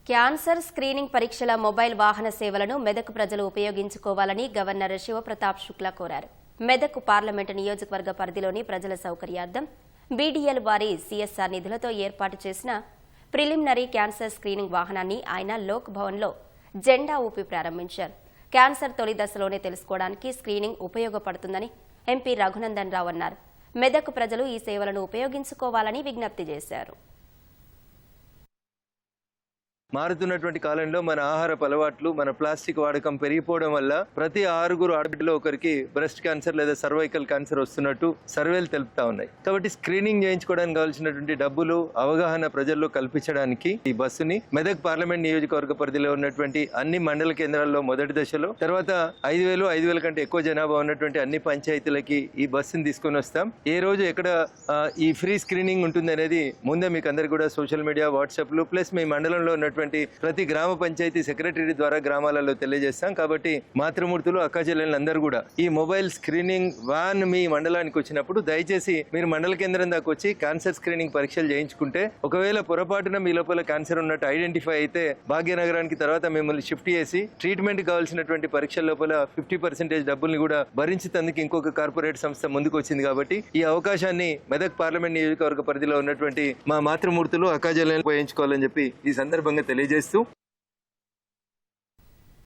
Cancer screening పరీక్షల mobile వాహన సేవలను మెదక్ ప్రజలు ఉపయోగించుకోవాలని గవర్నర్ శివప్రతాప్ శుక్లా కోరారు. మెదక్ పార్లమెంటు నియోజకవర్గ పరిధిలోని ప్రజల సౌకర్యార్థం బీడీఎల్ వారి సీఎస్ఆర్ నిధులతో ఏర్పాటు చేసిన ప్రిలిమినరీ క్యాన్సర్ స్క్రీనింగ్ వాహనాన్ని ఆయన లోక్ భవన్లో జెండా ఊపి ప్రారంభించారు. క్యాన్సర్ తొలి దశలోనే తెలుసుకోవడానికి స్క్రీనింగ్ ఉపయోగపడుతుందని ఎంపీ రఘునందన్ రావు అన్నారు. మెదక్ ప్రజలు ఈ సేవలను ఉపయోగించుకోవాలని విజ్ఞప్తి చేశారు. మారుతున్నటువంటి కాలంలో మన ఆహారపు అలవాట్లు, మన ప్లాస్టిక్ వాడకం పెరిగిపోవడం వల్ల ప్రతి 6 ఆడబిడ్డలో ఒకరికి బ్రెస్ట్ క్యాన్సర్ లేదా సర్వైకల్ క్యాన్సర్ వస్తున్నట్టు సర్వేలు తెలుపుతా ఉన్నాయి. కాబట్టి స్క్రీనింగ్ చేయించుకోవడానికి కావాల్సినటువంటి డబ్బులు, అవగాహన ప్రజల్లో కల్పించడానికి ఈ బస్సుని మెదక్ పార్లమెంట్ నియోజకవర్గ పరిధిలో ఉన్నటువంటి అన్ని మండల కేంద్రాల్లో మొదటి దశలో, తర్వాత 5,000 కంటే ఎక్కువ జనాభా ఉన్నటువంటి అన్ని పంచాయతీలకి ఈ బస్సుని తీసుకొని వస్తాం. ఏ రోజు ఎక్కడ ఈ ఫ్రీ స్క్రీనింగ్ ఉంటుంది అనేది ముందే మీకు అందరికి కూడా సోషల్ మీడియా, వాట్సాప్లు ప్లస్ మీ మండలంలో ఉన్నటువంటి ప్రతి గ్రామ పంచాయతీ సెక్రటరీ ద్వారా గ్రామాలలో తెలియజేస్తాం. కాబట్టి మాతృమూర్తులు, అక్కాచెల్లెళ్ళు అందరూ కూడా ఈ మొబైల్ స్క్రీనింగ్ వ్యాన్ మీ మండలానికి వచ్చినప్పుడు దయచేసి మీరు మండల కేంద్రం దాకా వచ్చి క్యాన్సర్ స్క్రీనింగ్ పరీక్షలు చేయించుకుంటే, ఒకవేళ పొరపాటున మీ లోపల క్యాన్సర్ ఉన్నట్టు ఐడెంటిఫై అయితే భాగ్యనగరానికి తర్వాత మిమ్మల్ని షిఫ్ట్ చేసి ట్రీట్మెంట్ కావాల్సినటువంటి పరీక్షల లోపల 50% డబ్బుల్ని కూడా భరించేందుకు ఇంకొక కార్పొరేట్ సంస్థ ముందుకు వచ్చింది. కాబట్టి ఈ అవకాశాన్ని మెదక్ పార్లమెంట్ నియోజకవర్గ పరిధిలో ఉన్నటువంటి మా మాతృమూర్తులు, అక్కాచెల్లెళ్ళు ఉపయోగించుకోవాలని చెప్పి ఈ సందర్భంగా తెలియజేస్తూ